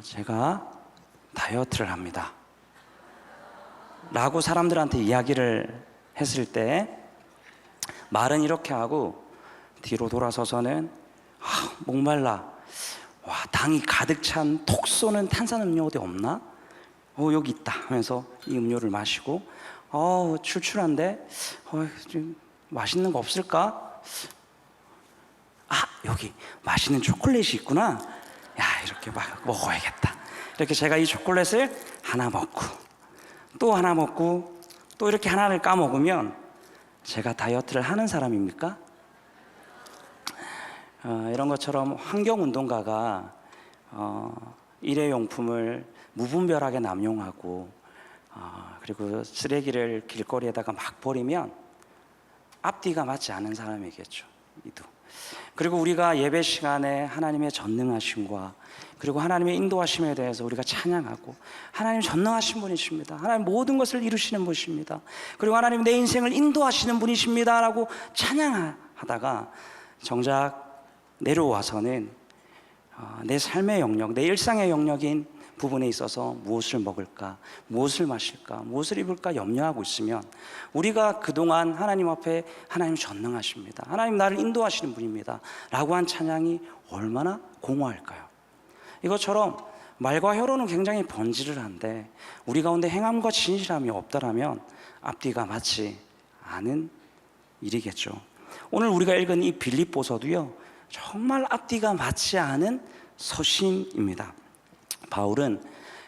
제가 다이어트를 합니다 라고 사람들한테 이야기를 했을 때 말은 이렇게 하고 뒤로 돌아서서는 목말라, 와, 당이 가득 찬 톡 쏘는 탄산음료 어디 없나? 여기 있다 하면서 이 음료를 마시고 출출한데 좀 맛있는 거 없을까? 여기 맛있는 초콜릿이 있구나. 야, 이렇게 막 먹어야겠다. 이렇게 제가 이 초콜릿을 하나 먹고 또 하나 먹고 또 이렇게 하나를 까먹으면 제가 다이어트를 하는 사람입니까? 이런 것처럼 환경운동가가 일회용품을 무분별하게 남용하고 그리고 쓰레기를 길거리에다가 막 버리면 앞뒤가 맞지 않은 사람이겠죠. 이도. 그리고 우리가 예배 시간에 하나님의 전능하심과 그리고 하나님의 인도하심에 대해서 우리가 찬양하고, 하나님 전능하신 분이십니다, 하나님 모든 것을 이루시는 분이십니다, 그리고 하나님 내 인생을 인도하시는 분이십니다 라고 찬양하다가 정작 내려와서는 내 삶의 영역, 내 일상의 영역인 부분에 있어서 무엇을 먹을까, 무엇을 마실까, 무엇을 입을까 염려하고 있으면 우리가 그동안 하나님 앞에 하나님 전능하십니다, 하나님 나를 인도하시는 분입니다 라고 한 찬양이 얼마나 공허할까요? 이것처럼 말과 혀로는 굉장히 번지를 한데 우리 가운데 행함과 진실함이 없다라면 앞뒤가 맞지 않은 일이겠죠. 오늘 우리가 읽은 이 빌립보서도요, 정말 앞뒤가 맞지 않은 서신입니다. 바울은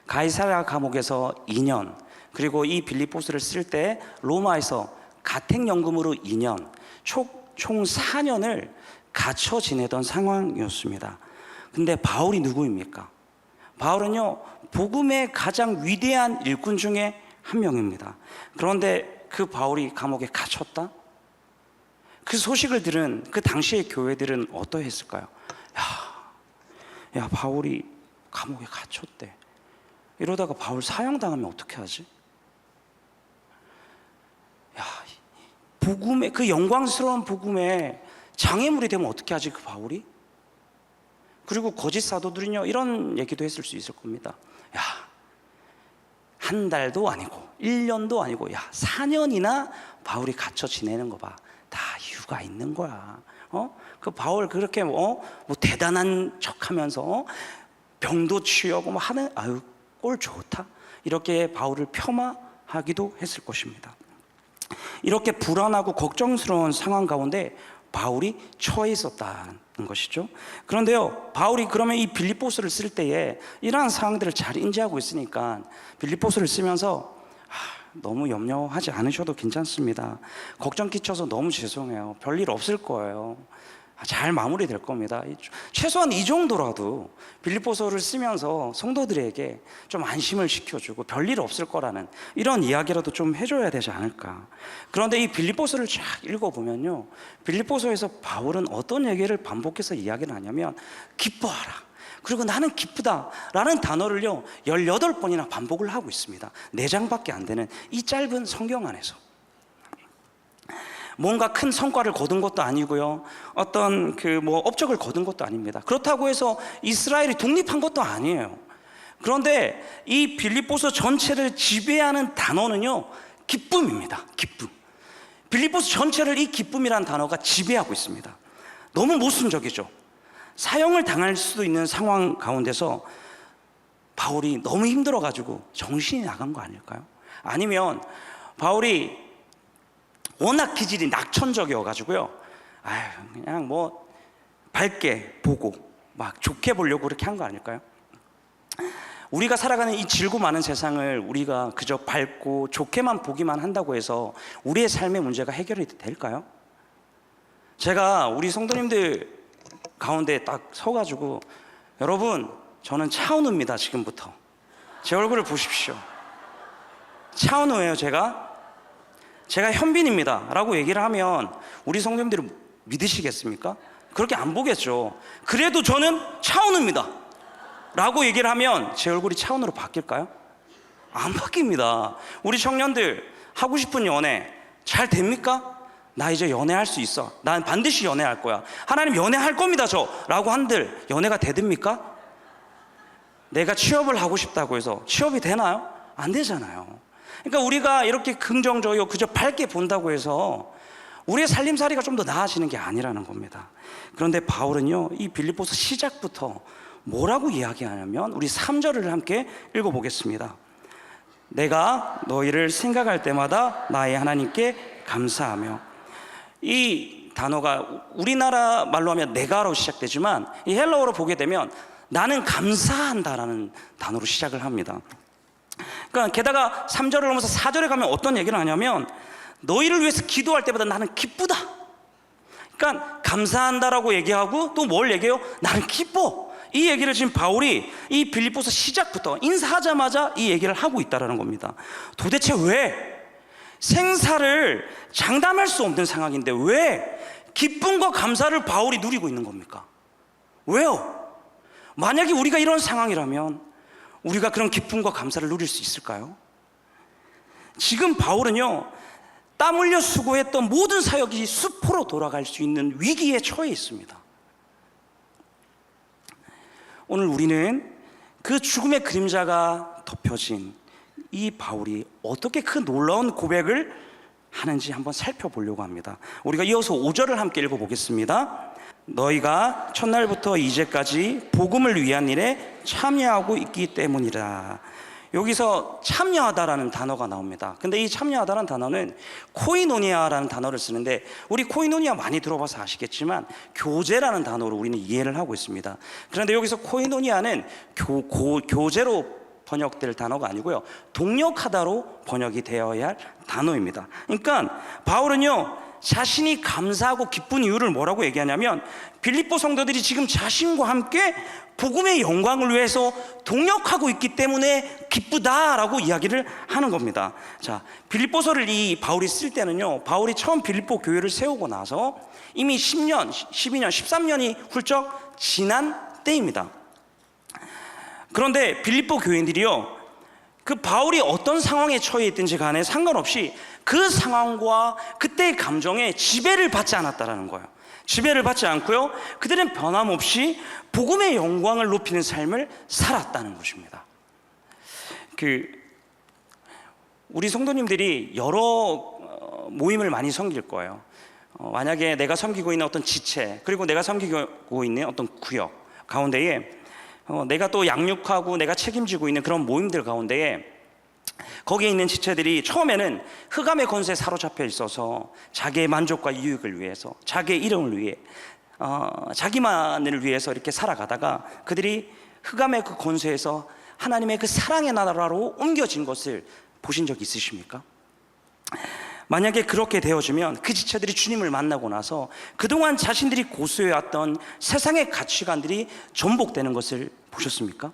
가이사랴 감옥에서 2년, 그리고 이 빌립보서를 쓸 때 로마에서 가택연금으로 2년, 총 4년을 갇혀 지내던 상황이었습니다. 근데 바울이 누구입니까? 바울은요, 복음의 가장 위대한 일꾼 중에 한 명입니다. 그런데 그 바울이 감옥에 갇혔다? 그 소식을 들은 그 당시의 교회들은 어떠했을까요? 야, 바울이 감옥에 갇혔대. 이러다가 바울 사형당하면 어떻게 하지? 복음의 그 영광스러운 복음에 장애물이 되면 어떻게 하지 그 바울이? 그리고 거짓 사도들은요, 이런 얘기도 했을 수 있을 겁니다. 한 달도 아니고 1년도 아니고 4년이나 바울이 갇혀 지내는 거 봐. 다 이유가 있는 거야. 그 바울 그렇게 뭐 대단한 척하면서 병도 치유하고 뭐 하는, 꼴 좋다, 이렇게 바울을 폄하하기도 했을 것입니다. 이렇게 불안하고 걱정스러운 상황 가운데 바울이 처해 있었다는 것이죠. 그런데요, 바울이 그러면 이 빌립보서를 쓸 때에 이러한 상황들을 잘 인지하고 있으니까 빌립보서를 쓰면서 너무 염려하지 않으셔도 괜찮습니다. 걱정 끼쳐서 너무 죄송해요. 별일 없을 거예요. 잘 마무리될 겁니다. 최소한 이 정도라도 빌립보서를 쓰면서 성도들에게 좀 안심을 시켜주고 별일 없을 거라는 이런 이야기라도 좀 해줘야 되지 않을까. 그런데 이 빌립보서를 쫙 읽어보면요, 빌립보서에서 바울은 어떤 얘기를 반복해서 이야기를 하냐면 기뻐하라, 그리고 나는 기쁘다 라는 단어를요 18번이나 반복을 하고 있습니다. 4장밖에 안 되는 이 짧은 성경 안에서. 뭔가 큰 성과를 거둔 것도 아니고요, 어떤 업적을 거둔 것도 아닙니다. 그렇다고 해서 이스라엘이 독립한 것도 아니에요. 그런데 이 빌립보서 전체를 지배하는 단어는요 기쁨입니다. 기쁨. 빌립보서 전체를 이 기쁨이라는 단어가 지배하고 있습니다. 너무 모순적이죠. 사형을 당할 수도 있는 상황 가운데서 바울이 너무 힘들어가지고 정신이 나간 거 아닐까요? 아니면 바울이 워낙 기질이 낙천적이어가지고요, 그냥 뭐 밝게 보고 막 좋게 보려고 그렇게 한 거 아닐까요? 우리가 살아가는 이 질고 많은 세상을 우리가 그저 밝고 좋게만 보기만 한다고 해서 우리의 삶의 문제가 해결이 될까요? 제가 우리 성도님들 가운데 딱 서가지고, 여러분, 저는 차은우입니다. 지금부터 제 얼굴을 보십시오. 차은우예요. 제가 현빈입니다 라고 얘기를 하면 우리 성도님들이 믿으시겠습니까? 그렇게 안 보겠죠. 그래도 저는 차은우입니다 라고 얘기를 하면 제 얼굴이 차은우로 바뀔까요? 안 바뀝니다. 우리 청년들, 하고 싶은 연애 잘 됩니까? 나 이제 연애할 수 있어, 난 반드시 연애할 거야, 하나님 연애할 겁니다 저 라고 한들 연애가 되듭니까? 내가 취업을 하고 싶다고 해서 취업이 되나요? 안 되잖아요. 그러니까 우리가 이렇게 긍정적이고 그저 밝게 본다고 해서 우리의 살림살이가 좀 더 나아지는 게 아니라는 겁니다. 그런데 바울은요, 이 빌립보서 시작부터 뭐라고 이야기하냐면, 우리 3절을 함께 읽어보겠습니다. 내가 너희를 생각할 때마다 나의 하나님께 감사하며. 이 단어가 우리나라 말로 하면 내가로 시작되지만 이 헬라어로 보게 되면 나는 감사한다라는 단어로 시작을 합니다. 그러니까 게다가 3절을 넘어서 4절에 가면 어떤 얘기를 하냐면, 너희를 위해서 기도할 때마다 나는 기쁘다. 그러니까 감사한다라고 얘기하고 또 뭘 얘기해요? 나는 기뻐. 이 얘기를 지금 바울이 이 빌립보서 시작부터 인사하자마자 이 얘기를 하고 있다는 겁니다. 도대체 왜 생사를 장담할 수 없는 상황인데 왜 기쁨과 감사를 바울이 누리고 있는 겁니까? 왜요? 만약에 우리가 이런 상황이라면 우리가 그런 기쁨과 감사를 누릴 수 있을까요? 지금 바울은요, 땀 흘려 수고했던 모든 사역이 수포로 돌아갈 수 있는 위기에 처해 있습니다. 오늘 우리는 그 죽음의 그림자가 덮여진 이 바울이 어떻게 그 놀라운 고백을 하는지 한번 살펴보려고 합니다. 우리가 이어서 5절을 함께 읽어보겠습니다. 너희가 첫날부터 이제까지 복음을 위한 일에 참여하고 있기 때문이라. 여기서 참여하다라는 단어가 나옵니다. 근데 이 참여하다라는 단어는 코이노니아라는 단어를 쓰는데, 우리 코이노니아 많이 들어봐서 아시겠지만 교제라는 단어로 우리는 이해를 하고 있습니다. 그런데 여기서 코이노니아는 교제로 번역될 단어가 아니고요, 동력하다로 번역이 되어야 할 단어입니다. 그러니까 바울은요, 자신이 감사하고 기쁜 이유를 뭐라고 얘기하냐면, 빌립보 성도들이 지금 자신과 함께 복음의 영광을 위해서 동력하고 있기 때문에 기쁘다라고 이야기를 하는 겁니다. 자, 빌립보서를 이 바울이 쓸 때는요, 바울이 처음 빌립보 교회를 세우고 나서 이미 10년, 12년, 13년이 훌쩍 지난 때입니다. 그런데 빌립보 교인들이요, 그 바울이 어떤 상황에 처해 있든지 간에 상관없이 그 상황과 그때의 감정에 지배를 받지 않았다라는 거예요. 지배를 받지 않고요, 그들은 변함없이 복음의 영광을 높이는 삶을 살았다는 것입니다. 우리 성도님들이 여러 모임을 많이 섬길 거예요. 만약에 내가 섬기고 있는 어떤 지체, 그리고 내가 섬기고 있는 어떤 구역 가운데에 내가 또 양육하고 내가 책임지고 있는 그런 모임들 가운데에 거기에 있는 지체들이 처음에는 흑암의 권세에 사로잡혀 있어서 자기의 만족과 이익을 위해서, 자기의 이름을 위해, 자기만을 위해서 이렇게 살아가다가 그들이 흑암의 그 권세에서 하나님의 그 사랑의 나라로 옮겨진 것을 보신 적 있으십니까? 만약에 그렇게 되어지면 그 지체들이 주님을 만나고 나서 그동안 자신들이 고수해왔던 세상의 가치관들이 전복되는 것을 보셨습니까?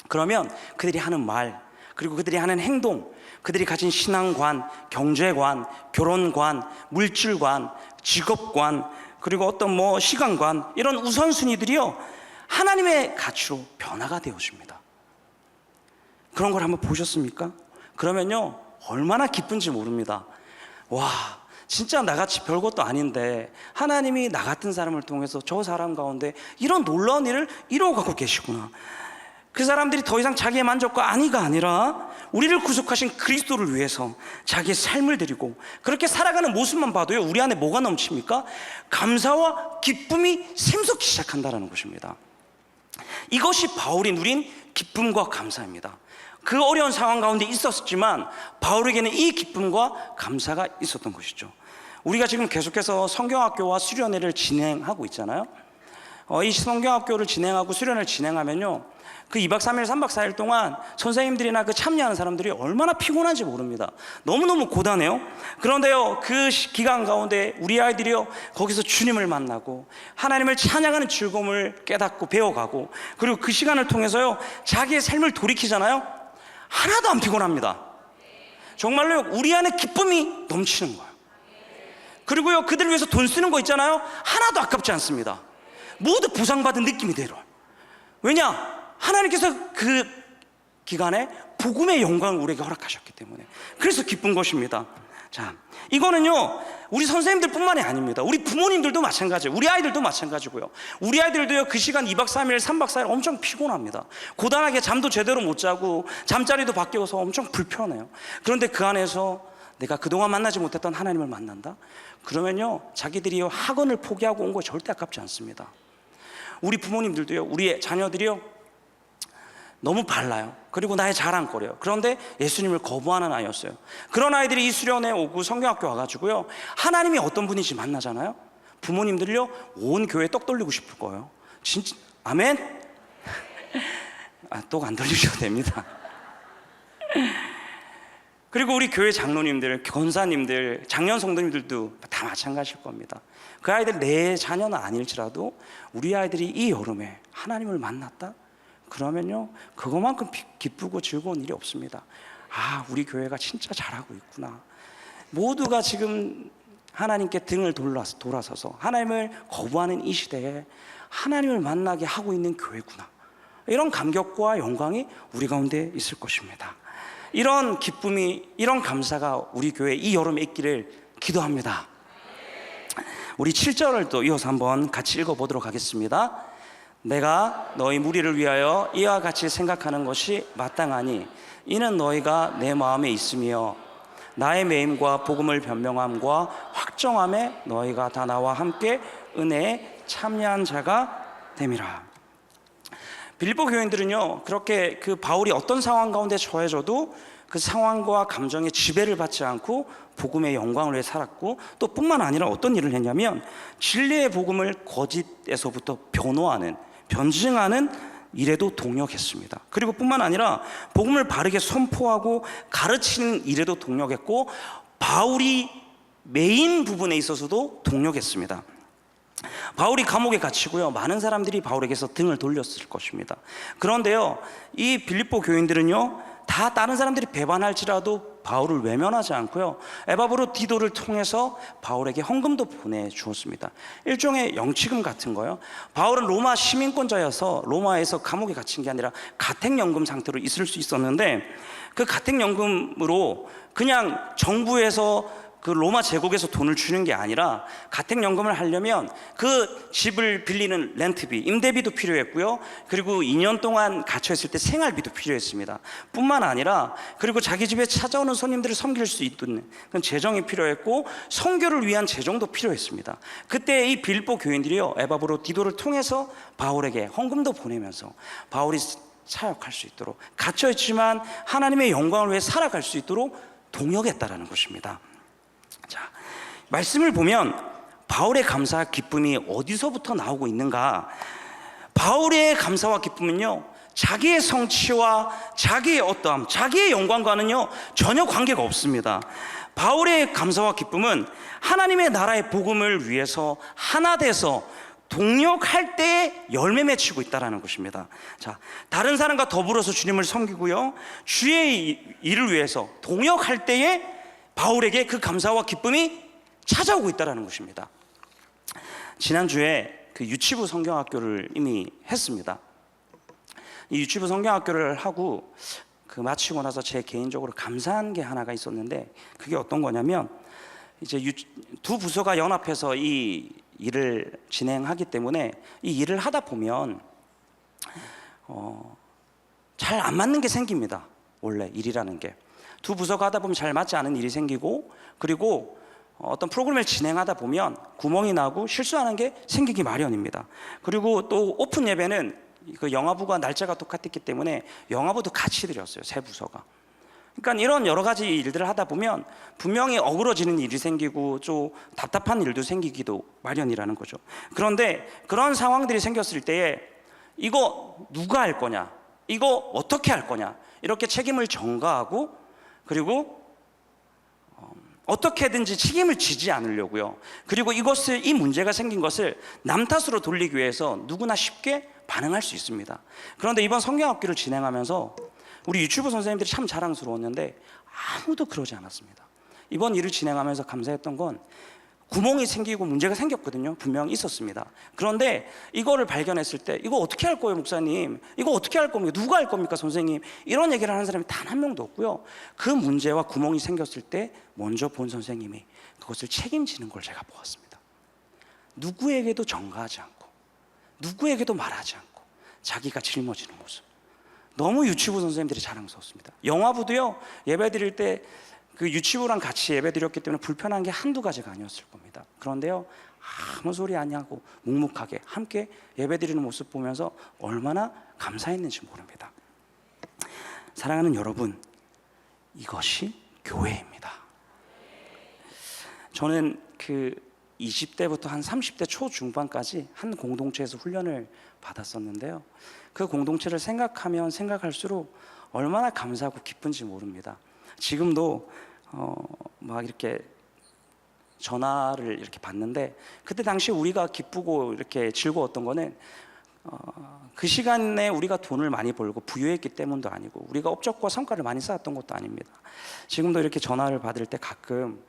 그러면 그들이 하는 말, 그리고 그들이 하는 행동, 그들이 가진 신앙관, 경제관, 결혼관, 물질관, 직업관, 그리고 어떤 시간관, 이런 우선순위들이요, 하나님의 가치로 변화가 되어집니다. 그런 걸 한번 보셨습니까? 그러면요, 얼마나 기쁜지 모릅니다. 와, 진짜 나같이 별것도 아닌데 하나님이 나 같은 사람을 통해서 저 사람 가운데 이런 놀라운 일을 이루어가고 계시구나. 그 사람들이 더 이상 자기의 만족과 안위가 아니라 우리를 구속하신 그리스도를 위해서 자기의 삶을 드리고 그렇게 살아가는 모습만 봐도요, 우리 안에 뭐가 넘칩니까? 감사와 기쁨이 샘솟기 시작한다는 것입니다. 이것이 바울이 누린 기쁨과 감사입니다. 그 어려운 상황 가운데 있었지만 바울에게는 이 기쁨과 감사가 있었던 것이죠. 우리가 지금 계속해서 성경학교와 수련회를 진행하고 있잖아요. 이 성경학교를 진행하고 수련회를 진행하면요, 그 2박 3일, 3박 4일 동안 선생님들이나 그 참여하는 사람들이 얼마나 피곤한지 모릅니다. 너무너무 고단해요. 그런데요, 그 기간 가운데 우리 아이들이요, 거기서 주님을 만나고 하나님을 찬양하는 즐거움을 깨닫고 배워가고, 그리고 그 시간을 통해서요, 자기의 삶을 돌이키잖아요. 하나도 안 피곤합니다. 정말로요, 우리 안에 기쁨이 넘치는 거예요. 그리고요, 그들을 위해서 돈 쓰는 거 있잖아요, 하나도 아깝지 않습니다. 모두 보상받은 느낌이 들어요. 왜냐? 하나님께서 그 기간에 복음의 영광을 우리에게 허락하셨기 때문에. 그래서 기쁜 것입니다. 자, 이거는요 우리 선생님들뿐만이 아닙니다. 우리 부모님들도 마찬가지예요. 우리 아이들도 마찬가지고요. 우리 아이들도요 그 시간 2박 3일 3박 4일 엄청 피곤합니다. 고단하게 잠도 제대로 못 자고 잠자리도 바뀌어서 엄청 불편해요. 그런데 그 안에서 내가 그동안 만나지 못했던 하나님을 만난다? 그러면요 자기들이 학원을 포기하고 온 거 절대 아깝지 않습니다. 우리 부모님들도요 우리 자녀들이요 너무 발라요. 그리고 나의 자랑거려요. 그런데 예수님을 거부하는 아이였어요. 그런 아이들이 이 수련회 오고 성경학교 와가지고요 하나님이 어떤 분인지 만나잖아요. 부모님들요 온 교회 떡 돌리고 싶을 거예요. 진짜 아멘? 떡 안 돌리셔도 됩니다. 그리고 우리 교회 장로님들, 권사님들, 장년 성도님들도 다 마찬가지일 겁니다. 그 아이들 내 자녀는 아닐지라도 우리 아이들이 이 여름에 하나님을 만났다? 그러면요 그것만큼 기쁘고 즐거운 일이 없습니다. 아, 우리 교회가 진짜 잘하고 있구나. 모두가 지금 하나님께 등을 돌아서서 하나님을 거부하는 이 시대에 하나님을 만나게 하고 있는 교회구나. 이런 감격과 영광이 우리 가운데 있을 것입니다. 이런 기쁨이, 이런 감사가 우리 교회 이 여름에 있기를 기도합니다. 우리 7절을 또 이어서 한번 같이 읽어보도록 하겠습니다. 내가 너희 무리를 위하여 이와 같이 생각하는 것이 마땅하니 이는 너희가 내 마음에 있으며 나의 매임과 복음을 변명함과 확정함에 너희가 다 나와 함께 은혜에 참여한 자가 됨이라. 빌립보 교인들은요 그렇게 그 바울이 어떤 상황 가운데 처해져도 그 상황과 감정에 지배를 받지 않고 복음의 영광을 위해 살았고, 또 뿐만 아니라 어떤 일을 했냐면 진리의 복음을 거짓에서부터 변증하는 일에도 동력했습니다. 그리고 뿐만 아니라 복음을 바르게 선포하고 가르치는 일에도 동력했고, 바울이 메인 부분에 있어서도 동력했습니다. 바울이 감옥에 갇히고요 많은 사람들이 바울에게서 등을 돌렸을 것입니다. 그런데요 이 빌립보 교인들은요 다 다른 사람들이 배반할지라도 바울을 외면하지 않고요 에바브로디도를 통해서 바울에게 헌금도 보내주었습니다. 일종의 영치금 같은 거요. 바울은 로마 시민권자여서 로마에서 감옥에 갇힌 게 아니라 가택연금 상태로 있을 수 있었는데, 그 가택연금으로 그냥 정부에서 그 로마 제국에서 돈을 주는 게 아니라 가택연금을 하려면 그 집을 빌리는 렌트비, 임대비도 필요했고요. 그리고 2년 동안 갇혀있을 때 생활비도 필요했습니다. 뿐만 아니라 그리고 자기 집에 찾아오는 손님들을 섬길 수 있는 그런 재정이 필요했고, 선교를 위한 재정도 필요했습니다. 그때 이 빌립보 교인들이요 에바브로디도를 통해서 바울에게 헌금도 보내면서 바울이 사역할 수 있도록, 갇혀있지만 하나님의 영광을 위해 살아갈 수 있도록 동역했다라는 것입니다. 자, 말씀을 보면 바울의 감사와 기쁨이 어디서부터 나오고 있는가? 바울의 감사와 기쁨은요 자기의 성취와 자기의 어떠함, 자기의 영광과는요 전혀 관계가 없습니다. 바울의 감사와 기쁨은 하나님의 나라의 복음을 위해서 하나 돼서 동력할 때에 열매 맺히고 있다는 것입니다. 자, 다른 사람과 더불어서 주님을 섬기고요 주의 일을 위해서 동역할 때에 바울에게 그 감사와 기쁨이 찾아오고 있다는 것입니다. 지난주에 그 유치부 성경학교를 이미 했습니다. 이 유치부 성경학교를 하고 그 마치고 나서 제 개인적으로 감사한 게 하나가 있었는데, 그게 어떤 거냐면 이제 두 부서가 연합해서 이 일을 진행하기 때문에 이 일을 하다 보면 잘 안 맞는 게 생깁니다. 원래 일이라는 게 두 부서가 하다 보면 잘 맞지 않은 일이 생기고, 그리고 어떤 프로그램을 진행하다 보면 구멍이 나고 실수하는 게 생기기 마련입니다. 그리고 또 오픈 예배는 그 영화부가 날짜가 똑같았기 때문에 영화부도 같이 드렸어요, 세 부서가. 그러니까 이런 여러 가지 일들을 하다 보면 분명히 어그러지는 일이 생기고 좀 답답한 일도 생기기도 마련이라는 거죠. 그런데 그런 상황들이 생겼을 때에 이거 누가 할 거냐, 이거 어떻게 할 거냐, 이렇게 책임을 전가하고, 그리고 어떻게든지 책임을 지지 않으려고요. 그리고 이 문제가 생긴 것을 남 탓으로 돌리기 위해서 누구나 쉽게 반응할 수 있습니다. 그런데 이번 성경학교를 진행하면서 우리 유튜브 선생님들이 참 자랑스러웠는데 아무도 그러지 않았습니다. 이번 일을 진행하면서 감사했던 건 구멍이 생기고 문제가 생겼거든요. 분명 있었습니다. 그런데 이거를 발견했을 때 이거 어떻게 할 거예요, 목사님? 이거 어떻게 할 겁니까? 누가 할 겁니까, 선생님? 이런 얘기를 하는 사람이 단 한 명도 없고요. 그 문제와 구멍이 생겼을 때 먼저 본 선생님이 그것을 책임지는 걸 제가 보았습니다. 누구에게도 전가하지 않고 누구에게도 말하지 않고 자기가 짊어지는 모습. 너무 유치부 선생님들이 자랑스럽습니다. 영화부도요, 예배 드릴 때 그 유치부랑 같이 예배 드렸기 때문에 불편한 게 한두 가지가 아니었을 겁니다. 그런데요, 아무 소리 안 하고 묵묵하게 함께 예배 드리는 모습 보면서 얼마나 감사했는지 모릅니다. 사랑하는 여러분, 이것이 교회입니다. 저는 그 20대부터 한 30대 초중반까지 한 공동체에서 훈련을 받았었는데요, 그 공동체를 생각하면 생각할수록 얼마나 감사하고 기쁜지 모릅니다. 지금도 막 이렇게 전화를 이렇게 받는데, 그때 당시 우리가 기쁘고 이렇게 즐거웠던 거는 그 시간에 우리가 돈을 많이 벌고 부유했기 때문도 아니고 우리가 업적과 성과를 많이 쌓았던 것도 아닙니다. 지금도 이렇게 전화를 받을 때 가끔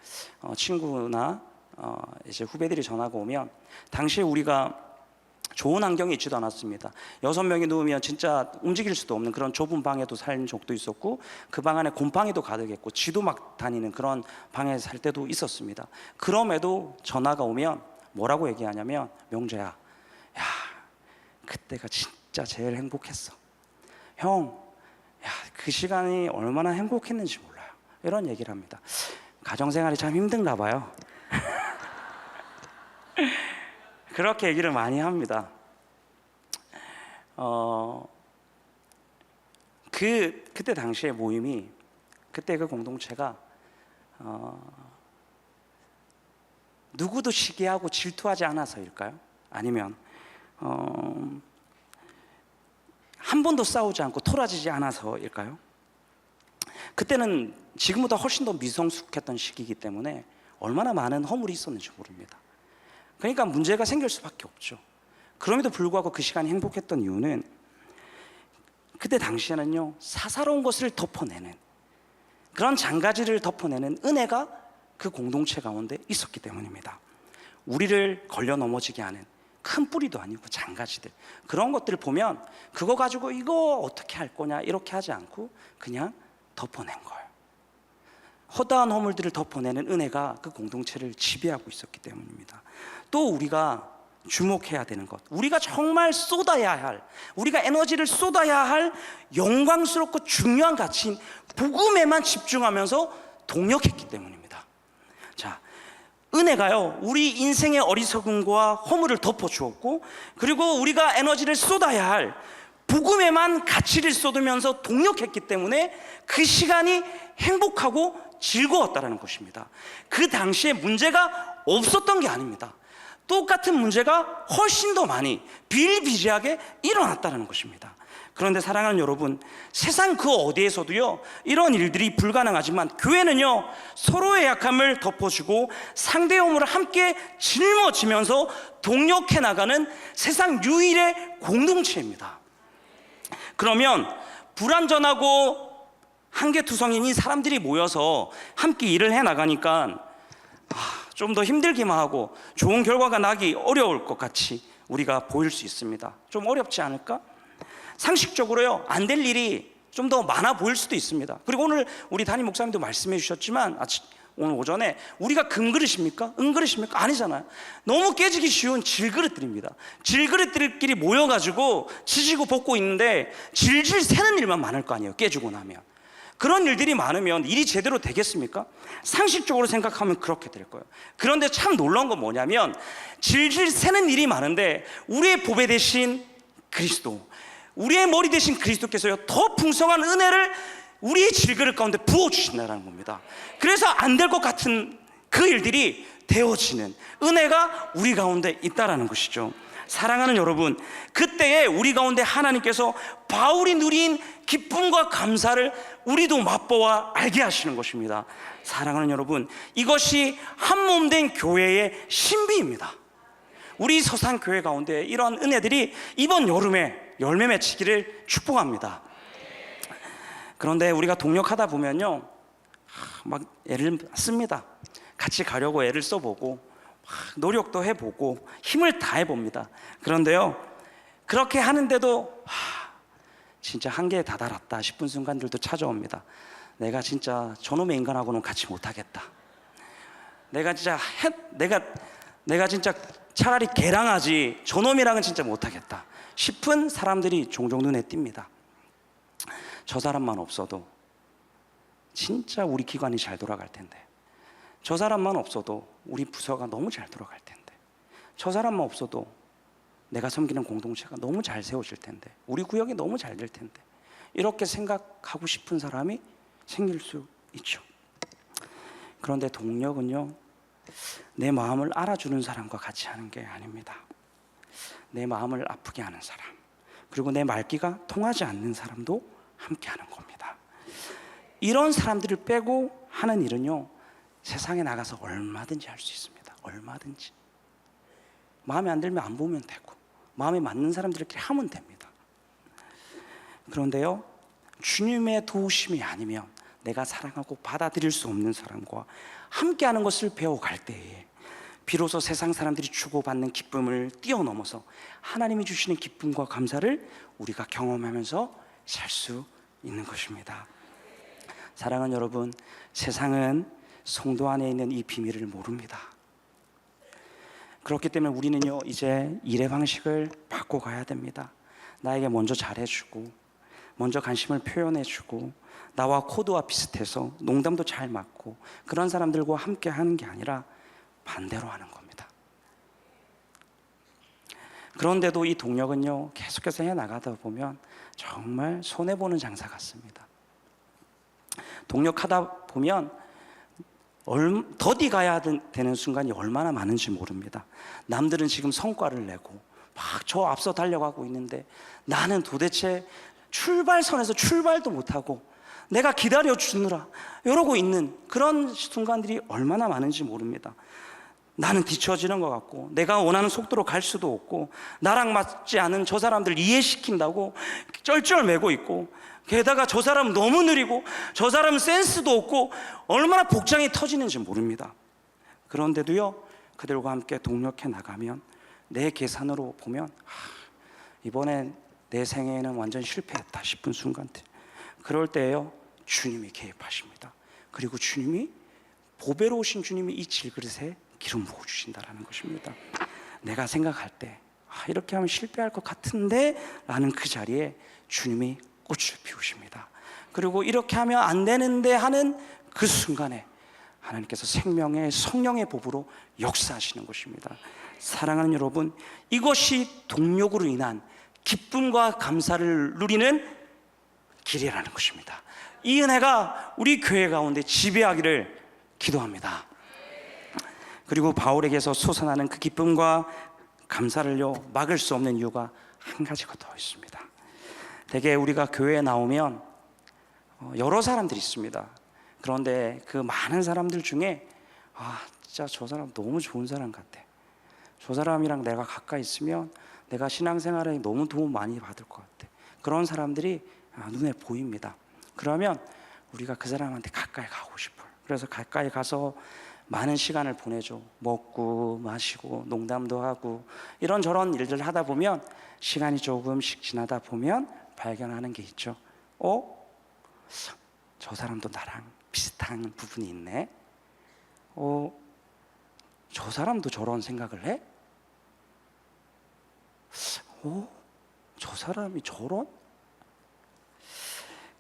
친구나 이제 후배들이 전화가 오면, 당시에 우리가 좋은 환경에 있지도 않았습니다. 6명이 누우면 진짜 움직일 수도 없는 그런 좁은 방에도 산 적도 있었고, 그 방 안에 곰팡이도 가득했고 쥐도 막 다니는 그런 방에 살 때도 있었습니다. 그럼에도 전화가 오면 뭐라고 얘기하냐면, 명재야, 야, 그때가 진짜 제일 행복했어. 형, 야, 그 시간이 얼마나 행복했는지 몰라요. 이런 얘기를 합니다. 가정생활이 참 힘든가 봐요. 그렇게 얘기를 많이 합니다. 그때 당시에 모임이, 그때 그 공동체가 누구도 시기하고 질투하지 않아서일까요? 아니면 한 번도 싸우지 않고 토라지지 않아서일까요? 그때는 지금보다 훨씬 더 미성숙했던 시기이기 때문에 얼마나 많은 허물이 있었는지 모릅니다. 그러니까 문제가 생길 수밖에 없죠. 그럼에도 불구하고 그 시간이 행복했던 이유는, 그때 당시에는요, 사사로운 것을 덮어내는, 그런 장가지를 덮어내는 은혜가 그 공동체 가운데 있었기 때문입니다. 우리를 걸려 넘어지게 하는 큰 뿌리도 아니고 장가지들, 그런 것들을 보면 그거 가지고 이거 어떻게 할 거냐 이렇게 하지 않고 그냥 덮어낸 거예요. 허다한 허물들을 덮어내는 은혜가 그 공동체를 지배하고 있었기 때문입니다. 또 우리가 주목해야 되는 것, 우리가 정말 쏟아야 할, 우리가 에너지를 쏟아야 할 영광스럽고 중요한 가치인 복음에만 집중하면서 동력했기 때문입니다. 자, 은혜가요, 우리 인생의 어리석음과 허물을 덮어주었고, 그리고 우리가 에너지를 쏟아야 할 복음에만 가치를 쏟으면서 동력했기 때문에 그 시간이 행복하고 즐거웠다라는 것입니다. 그 당시에 문제가 없었던 게 아닙니다. 똑같은 문제가 훨씬 더 많이 비일비재하게 일어났다는 것입니다. 그런데 사랑하는 여러분, 세상 그 어디에서도요, 이런 일들이 불가능하지만 교회는요, 서로의 약함을 덮어주고 상대의 허물을 함께 짊어지면서 동력해 나가는 세상 유일의 공동체입니다. 그러면 불완전하고 한계투성인 이 사람들이 모여서 함께 일을 해 나가니까 좀 더 힘들기만 하고 좋은 결과가 나기 어려울 것 같이 우리가 보일 수 있습니다. 좀 어렵지 않을까? 상식적으로요, 안 될 일이 좀 더 많아 보일 수도 있습니다. 그리고 오늘 우리 담임 목사님도 말씀해 주셨지만, 오늘 오전에 우리가 금그릇입니까? 은그릇입니까? 아니잖아요. 너무 깨지기 쉬운 질그릇들입니다. 질그릇들끼리 모여가지고 지지고 볶고 있는데 질질 새는 일만 많을 거 아니에요, 깨지고 나면. 그런 일들이 많으면 일이 제대로 되겠습니까? 상식적으로 생각하면 그렇게 될 거예요. 그런데 참 놀라운 건 뭐냐면, 질질 새는 일이 많은데 우리의 보배 대신 그리스도, 우리의 머리 대신 그리스도께서요, 더 풍성한 은혜를 우리의 질그릇 가운데 부어주신다는 겁니다. 그래서 안 될 것 같은 그 일들이 되어지는 은혜가 우리 가운데 있다는 것이죠. 사랑하는 여러분, 그때에 우리 가운데 하나님께서 바울이 누린 기쁨과 감사를 우리도 맛보아 알게 하시는 것입니다. 사랑하는 여러분, 이것이 한몸된 교회의 신비입니다. 우리 서산교회 가운데 이런 은혜들이 이번 여름에 열매 맺히기를 축복합니다. 그런데 우리가 동력하다 보면요, 막 애를 씁니다. 같이 가려고 애를 써보고 노력도 해보고 힘을 다 해봅니다. 그런데요, 그렇게 하는데도 진짜 한계에 다다랐다 싶은 순간들도 찾아옵니다. 내가 진짜 저놈의 인간하고는 같이 못하겠다. 내가 진짜 차라리 걔랑 하지 저놈이랑은 진짜 못하겠다 싶은 사람들이 종종 눈에 띕니다. 저 사람만 없어도 진짜 우리 기관이 잘 돌아갈 텐데, 저 사람만 없어도 우리 부서가 너무 잘 돌아갈 텐데, 저 사람만 없어도 내가 섬기는 공동체가 너무 잘 세워질 텐데, 우리 구역이 너무 잘 될 텐데, 이렇게 생각하고 싶은 사람이 생길 수 있죠. 그런데 동력은요, 내 마음을 알아주는 사람과 같이 하는 게 아닙니다. 내 마음을 아프게 하는 사람, 그리고 내 말귀가 통하지 않는 사람도 함께 하는 겁니다. 이런 사람들을 빼고 하는 일은요, 세상에 나가서 얼마든지 할 수 있습니다. 얼마든지. 마음에 안 들면 안 보면 되고, 마음에 맞는 사람들끼리 하면 됩니다. 그런데요, 주님의 도우심이 아니면 내가 사랑하고 받아들일 수 없는 사람과 함께하는 것을 배워갈 때에 비로소 세상 사람들이 주고받는 기쁨을 뛰어넘어서 하나님이 주시는 기쁨과 감사를 우리가 경험하면서 살 수 있는 것입니다. 사랑하는 여러분, 세상은 성도 안에 있는 이 비밀을 모릅니다. 그렇기 때문에 우리는요, 이제 일의 방식을 바꿔가야 됩니다. 나에게 먼저 잘해주고, 먼저 관심을 표현해주고, 나와 코드와 비슷해서 농담도 잘 맞고, 그런 사람들과 함께 하는 게 아니라 반대로 하는 겁니다. 그런데도 이 동력은요, 계속해서 해나가다 보면 정말 손해보는 장사 같습니다. 동력하다 보면 더디 가야 되는 순간이 얼마나 많은지 모릅니다. 남들은 지금 성과를 내고 막 저 앞서 달려가고 있는데, 나는 도대체 출발선에서 출발도 못하고 내가 기다려주느라 이러고 있는 그런 순간들이 얼마나 많은지 모릅니다. 나는 뒤처지는 것 같고, 내가 원하는 속도로 갈 수도 없고, 나랑 맞지 않은 저 사람들 이해시킨다고 쩔쩔매고 있고, 게다가 저 사람은 너무 느리고, 저 사람은 센스도 없고, 얼마나 복장이 터지는지 모릅니다. 그런데도요, 그들과 함께 동력해 나가면 내 계산으로 보면 이번엔 내 생애에는 완전 실패했다 싶은 순간들, 그럴 때에요, 주님이 개입하십니다. 그리고 주님이, 보배로우신 주님이 이 질그릇에 기름 부어주신다라는 것입니다. 내가 생각할 때 이렇게 하면 실패할 것 같은데 라는 그 자리에 주님이 꽃을 피우십니다. 그리고 이렇게 하면 안 되는데 하는 그 순간에 하나님께서 생명의 성령의 법으로 역사하시는 것입니다. 사랑하는 여러분, 이것이 동력으로 인한 기쁨과 감사를 누리는 길이라는 것입니다. 이 은혜가 우리 교회 가운데 지배하기를 기도합니다. 그리고 바울에게서 솟아나는 그 기쁨과 감사를요, 막을 수 없는 이유가 한 가지가 더 있습니다. 대개 우리가 교회에 나오면 여러 사람들이 있습니다. 그런데 그 많은 사람들 중에 진짜 저 사람 너무 좋은 사람 같아, 저 사람이랑 내가 가까이 있으면 내가 신앙생활에 너무 도움 많이 받을 것 같아, 그런 사람들이 눈에 보입니다. 그러면 우리가 그 사람한테 가까이 가고 싶어요. 그래서 가까이 가서 많은 시간을 보내죠. 먹고 마시고 농담도 하고 이런저런 일들을 하다 보면, 시간이 조금씩 지나다 보면 발견하는 게 있죠. 저 사람도 나랑 비슷한 부분이 있네. 저 사람도 저런 생각을 해? 저 사람이 저런?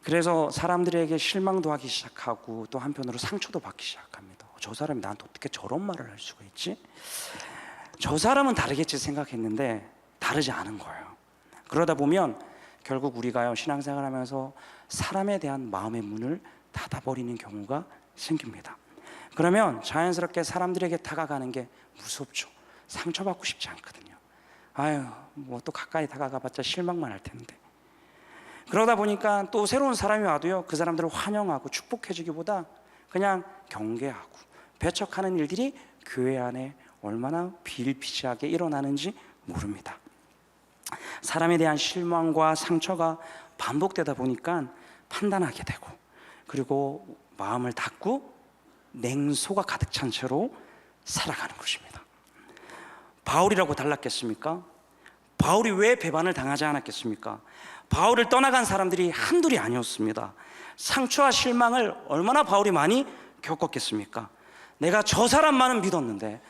그래서 사람들에게 실망도 하기 시작하고, 또 한편으로 상처도 받기 시작합니다. 저 사람이 나한테 어떻게 저런 말을 할 수가 있지? 저 사람은 다르겠지 생각했는데 다르지 않은 거예요. 그러다 보면 결국 우리가요, 신앙생활하면서 사람에 대한 마음의 문을 닫아버리는 경우가 생깁니다. 그러면 자연스럽게 사람들에게 다가가는 게 무섭죠. 상처받고 싶지 않거든요. 뭐 또 가까이 다가가봤자 실망만 할 텐데. 그러다 보니까 또 새로운 사람이 와도요, 그 사람들을 환영하고 축복해주기보다 그냥 경계하고 배척하는 일들이 교회 안에 얼마나 비일비재하게 일어나는지 모릅니다. 사람에 대한 실망과 상처가 반복되다 보니까 판단하게 되고, 그리고 마음을 닫고 냉소가 가득 찬 채로 살아가는 것입니다. 바울이라고 달랐겠습니까? 바울이 왜 배반을 당하지 않았겠습니까? 바울을 떠나간 사람들이 한둘이 아니었습니다. 상처와 실망을 얼마나 바울이 많이 겪었겠습니까? 내가 저 사람만은 믿었는데,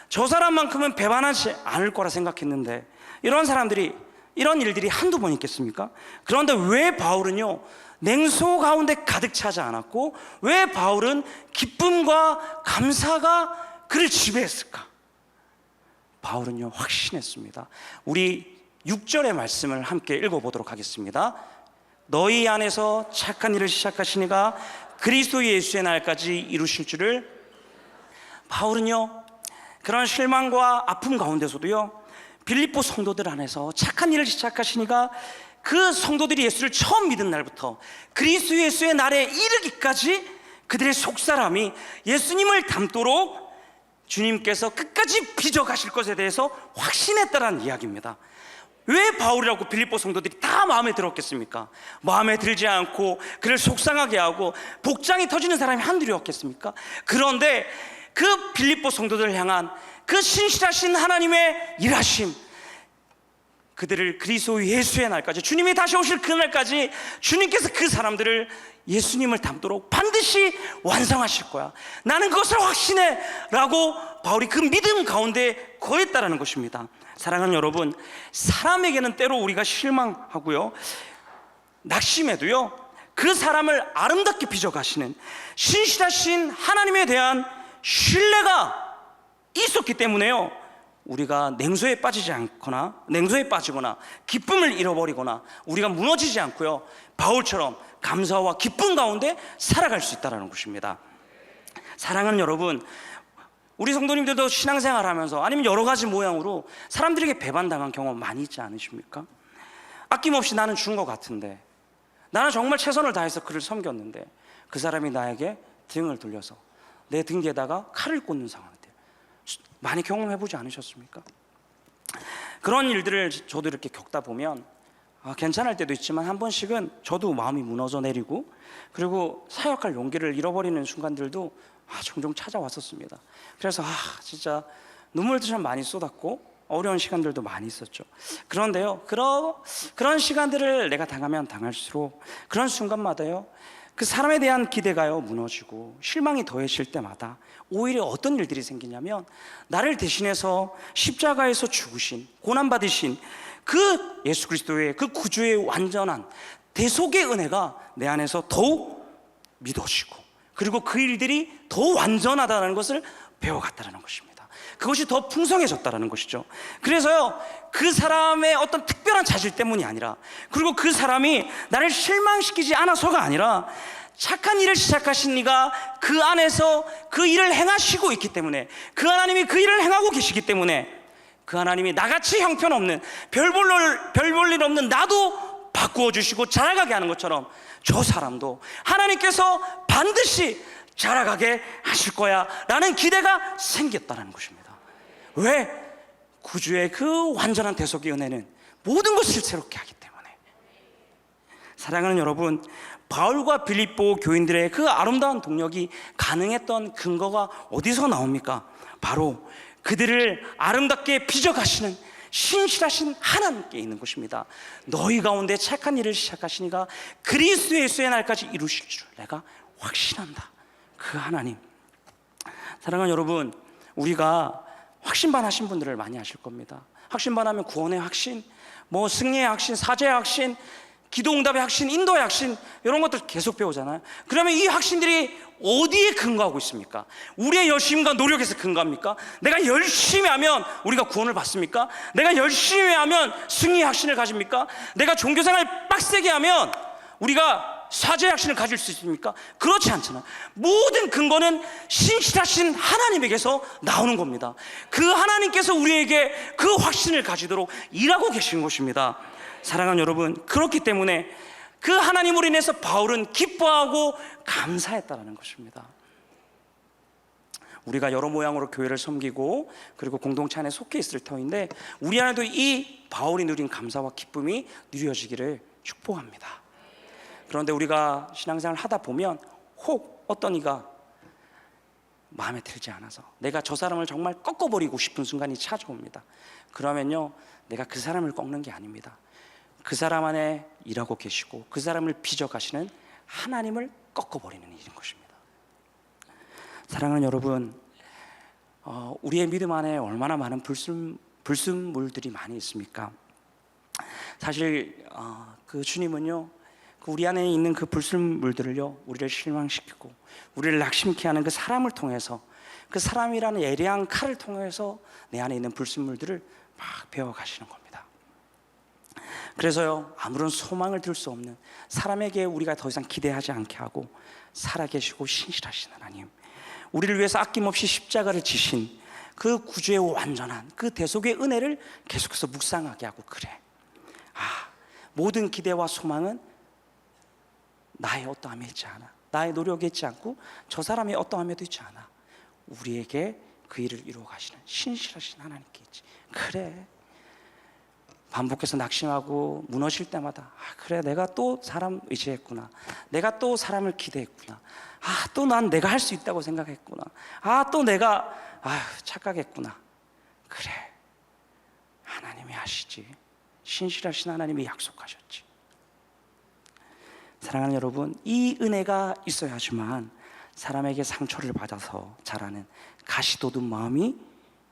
저 사람만큼은 배반하지 않을 거라 생각했는데, 이런 사람들이, 이런 일들이 한두 번 있겠습니까? 그런데 왜 바울은요 냉소 가운데 가득 차지 않았고, 왜 바울은 기쁨과 감사가 그를 지배했을까? 바울은요 확신했습니다. 우리 6절의 말씀을 함께 읽어보도록 하겠습니다. 너희 안에서 착한 일을 시작하신 이가 그리스도 예수의 날까지 이루실 줄을. 바울은요 그런 실망과 아픔 가운데서도요 빌립보 성도들 안에서 착한 일을 시작하신 이가 그 성도들이 예수를 처음 믿은 날부터 그리스도 예수의 날에 이르기까지 그들의 속사람이 예수님을 닮도록 주님께서 끝까지 빚어가실 것에 대해서 확신했다는 이야기입니다. 왜 바울이라고 빌립보 성도들이 다 마음에 들었겠습니까? 마음에 들지 않고 그를 속상하게 하고 복장이 터지는 사람이 한둘이 없겠습니까? 그런데 그 빌립보 성도들을 향한 그 신실하신 하나님의 일하심, 그들을 그리스도 예수의 날까지, 주님이 다시 오실 그날까지 주님께서 그 사람들을 예수님을 닮도록 반드시 완성하실 거야, 나는 그것을 확신해 라고 바울이 그 믿음 가운데 거했다라는 것입니다. 사랑하는 여러분, 사람에게는 때로 우리가 실망하고요 낙심해도요 그 사람을 아름답게 빚어가시는 신실하신 하나님에 대한 신뢰가 있었기 때문에요 우리가 냉소에 빠지지 않거나, 냉소에 빠지거나 기쁨을 잃어버리거나 우리가 무너지지 않고요 바울처럼 감사와 기쁨 가운데 살아갈 수 있다는 것입니다. 사랑하는 여러분, 우리 성도님들도 신앙생활 하면서 아니면 여러 가지 모양으로 사람들에게 배반당한 경험 많이 있지 않으십니까? 아낌없이 나는 준 것 같은데, 나는 정말 최선을 다해서 그를 섬겼는데 그 사람이 나에게 등을 돌려서 내 등 뒤에다가 칼을 꽂는 상황들 많이 경험해보지 않으셨습니까? 그런 일들을 저도 이렇게 겪다 보면 괜찮을 때도 있지만 한 번씩은 저도 마음이 무너져 내리고, 그리고 사역할 용기를 잃어버리는 순간들도 종종 찾아왔었습니다. 그래서 진짜 눈물도 참 많이 쏟았고 어려운 시간들도 많이 있었죠. 그런데요 그런 시간들을 내가 당하면 당할수록 그런 순간마다요 그 사람에 대한 기대가요 무너지고 실망이 더해질 때마다 오히려 어떤 일들이 생기냐면, 나를 대신해서 십자가에서 죽으신, 고난받으신 그 예수 그리스도의 그 구주의 완전한 대속의 은혜가 내 안에서 더욱 믿어지고, 그리고 그 일들이 더 완전하다는 것을 배워갔다는 것입니다. 그것이 더 풍성해졌다는 것이죠. 그래서요 그 사람의 어떤 특별한 자질 때문이 아니라, 그리고 그 사람이 나를 실망시키지 않아서가 아니라, 착한 일을 시작하신 이가 그 안에서 그 일을 행하시고 있기 때문에, 그 하나님이 그 일을 행하고 계시기 때문에, 그 하나님이 나같이 형편없는 별 볼 일 없는 나도 바꾸어 주시고 자라가게 하는 것처럼 저 사람도 하나님께서 반드시 자라가게 하실 거야 라는 기대가 생겼다는 것입니다. 왜? 구주의 그 완전한 대속의 은혜는 모든 것을 새롭게 하기 때문에. 사랑하는 여러분, 바울과 빌립보 교인들의 그 아름다운 동력이 가능했던 근거가 어디서 나옵니까? 바로 그들을 아름답게 빚어가시는 신실하신 하나님께 있는 것입니다. 너희 가운데 착한 일을 시작하신 이가 그리스도 예수의 날까지 이루실 줄 내가 확신한다. 그 하나님. 사랑하는 여러분, 우리가 확신반 하신 분들을 많이 아실 겁니다. 확신반하면 구원의 확신, 승리의 확신, 사죄의 확신, 기도응답의 확신, 인도의 확신, 이런 것들 계속 배우잖아요. 그러면 이 확신들이 어디에 근거하고 있습니까? 우리의 열심과 노력에서 근거합니까? 내가 열심히 하면 우리가 구원을 받습니까? 내가 열심히 하면 승리의 확신을 가집니까? 내가 종교생활 빡세게 하면 우리가 사죄의 확신을 가질 수 있습니까? 그렇지 않잖아요. 모든 근거는 신실하신 하나님에게서 나오는 겁니다. 그 하나님께서 우리에게 그 확신을 가지도록 일하고 계신 것입니다. 사랑하는 여러분, 그렇기 때문에 그 하나님으로 인해서 바울은 기뻐하고 감사했다는 것입니다. 우리가 여러 모양으로 교회를 섬기고 그리고 공동체 안에 속해 있을 터인데, 우리 안에도 이 바울이 누린 감사와 기쁨이 누려지기를 축복합니다. 그런데 우리가 신앙생활을 하다 보면 혹 어떤 이가 마음에 들지 않아서 내가 저 사람을 정말 꺾어버리고 싶은 순간이 찾아옵니다. 그러면요, 내가 그 사람을 꺾는 게 아닙니다. 그 사람 안에 일하고 계시고 그 사람을 빚어가시는 하나님을 꺾어버리는 일인 것입니다. 사랑하는 여러분, 우리의 믿음 안에 얼마나 많은 불순물들이 많이 있습니까? 사실 그 주님은요, 우리 안에 있는 그 불순물들을요, 우리를 실망시키고 우리를 낙심케 하는 그 사람을 통해서, 그 사람이라는 예리한 칼을 통해서 내 안에 있는 불순물들을 막 베어가시는 겁니다. 그래서요, 아무런 소망을 들 수 없는 사람에게 우리가 더 이상 기대하지 않게 하고 살아계시고 신실하신 하나님, 우리를 위해서 아낌없이 십자가를 지신 그 구주의 완전한 그 대속의 은혜를 계속해서 묵상하게 하고, 그래, 모든 기대와 소망은 나의 어떠함에 있지 않아, 나의 노력에 있지 않고 저 사람의 어떠함에도 있지 않아, 우리에게 그 일을 이루어 가시는 신실하신 하나님께 있지. 그래, 반복해서 낙심하고 무너질 때마다 그래, 내가 또 사람 의지했구나, 내가 또 사람을 기대했구나, 또 난 내가 할 수 있다고 생각했구나, 또 내가 착각했구나. 그래, 하나님이 하시지. 신실하신 하나님이 약속하셨지. 사랑하는 여러분, 이 은혜가 있어야지만 사람에게 상처를 받아서 자라는 가시돋은 마음이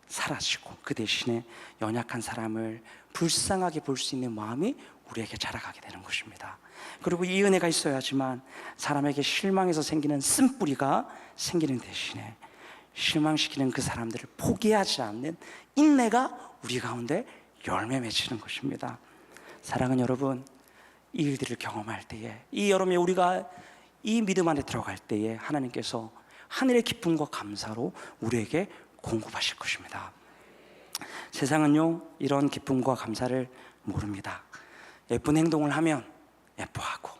사라지고, 그 대신에 연약한 사람을 불쌍하게 볼 수 있는 마음이 우리에게 자라가게 되는 것입니다. 그리고 이 은혜가 있어야지만 사람에게 실망해서 생기는 쓴뿌리가 생기는 대신에 실망시키는 그 사람들을 포기하지 않는 인내가 우리 가운데 열매 맺히는 것입니다. 사랑하는 여러분, 이 일들을 경험할 때에, 이 여름에 우리가 이 믿음 안에 들어갈 때에 하나님께서 하늘의 기쁨과 감사로 우리에게 공급하실 것입니다. 세상은요, 이런 기쁨과 감사를 모릅니다. 예쁜 행동을 하면 예뻐하고,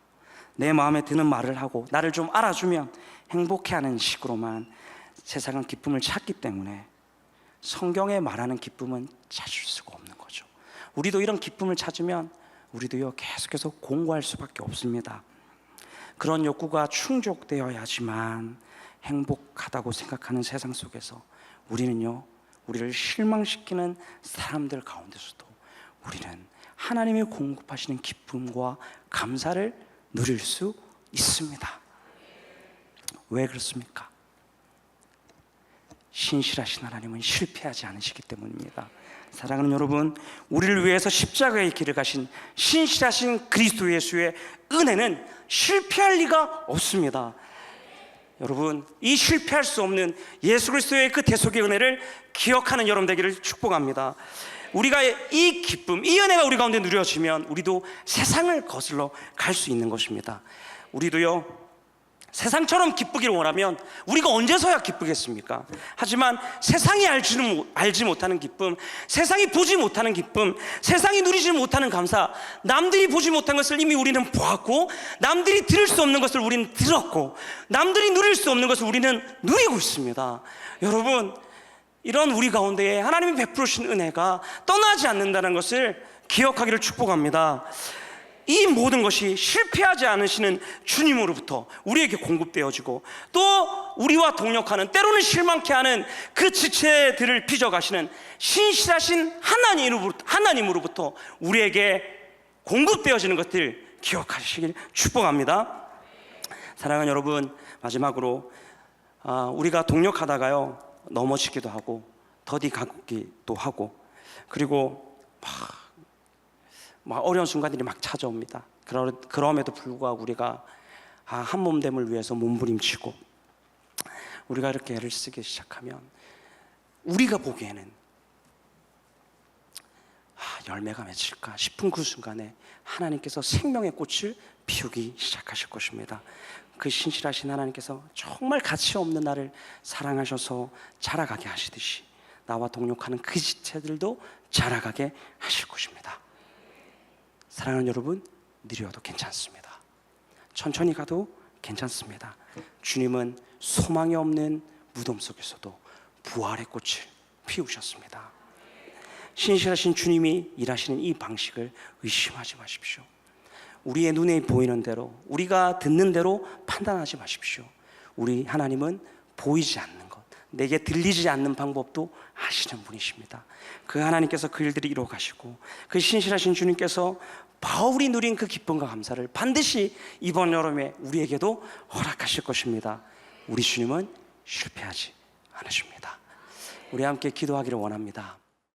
내 마음에 드는 말을 하고, 나를 좀 알아주면 행복해하는 식으로만 세상은 기쁨을 찾기 때문에 성경에 말하는 기쁨은 찾을 수가 없는 거죠. 우리도 이런 기쁨을 찾으면 우리도요, 계속해서 공고할 수밖에 없습니다. 그런 욕구가 충족되어야지만 행복하다고 생각하는 세상 속에서 우리는요, 우리를 실망시키는 사람들 가운데서도 우리는 하나님이 공급하시는 기쁨과 감사를 누릴 수 있습니다. 왜 그렇습니까? 신실하신 하나님은 실패하지 않으시기 때문입니다. 사랑하는 여러분, 우리를 위해서 십자가의 길을 가신 신실하신 그리스도 예수의 은혜는 실패할 리가 없습니다. 여러분, 이 실패할 수 없는 예수 그리스도의 그 대속의 은혜를 기억하는 여러분 되기를 축복합니다. 우리가 이 기쁨, 이 은혜가 우리 가운데 누려지면 우리도 세상을 거슬러 갈 수 있는 것입니다. 우리도요, 세상처럼 기쁘기를 원하면 우리가 언제서야 기쁘겠습니까? 하지만 세상이 알지 못하는 기쁨, 세상이 보지 못하는 기쁨, 세상이 누리지 못하는 감사, 남들이 보지 못한 것을 이미 우리는 보았고, 남들이 들을 수 없는 것을 우리는 들었고, 남들이 누릴 수 없는 것을 우리는 누리고 있습니다. 여러분, 이런 우리 가운데에 하나님이 베풀으신 은혜가 떠나지 않는다는 것을 기억하기를 축복합니다. 이 모든 것이 실패하지 않으시는 주님으로부터 우리에게 공급되어지고, 또 우리와 동역하는, 때로는 실망케 하는 그 지체들을 빚어가시는 신실하신 하나님으로부터 우리에게 공급되어지는 것들 기억하시길 축복합니다. 사랑하는 여러분, 마지막으로 우리가 동역하다가요, 넘어지기도 하고 더디 가기도 하고, 그리고 막 어려운 순간들이 막 찾아옵니다. 그럼에도 불구하고 우리가 한 몸됨을 위해서 몸부림치고 우리가 이렇게 애를 쓰기 시작하면 우리가 보기에는 열매가 맺힐까 싶은 그 순간에 하나님께서 생명의 꽃을 피우기 시작하실 것입니다. 그 신실하신 하나님께서 정말 가치 없는 나를 사랑하셔서 자라가게 하시듯이 나와 동역하는 그 지체들도 자라가게 하실 것입니다. 사랑하는 여러분, 느려도 괜찮습니다. 천천히 가도 괜찮습니다. 주님은 소망이 없는 무덤 속에서도 부활의 꽃을 피우셨습니다. 신실하신 주님이 일하시는 이 방식을 의심하지 마십시오. 우리의 눈에 보이는 대로, 우리가 듣는 대로 판단하지 마십시오. 우리 하나님은 보이지 않는 것, 내게 들리지 않는 방법도 아시는 분이십니다. 그 하나님께서 그 일들을 이루어 가시고 그 신실하신 주님께서 바울이 누린 그 기쁨과 감사를 반드시 이번 여름에 우리에게도 허락하실 것입니다. 우리 주님은 실패하지 않으십니다. 우리 함께 기도하기를 원합니다.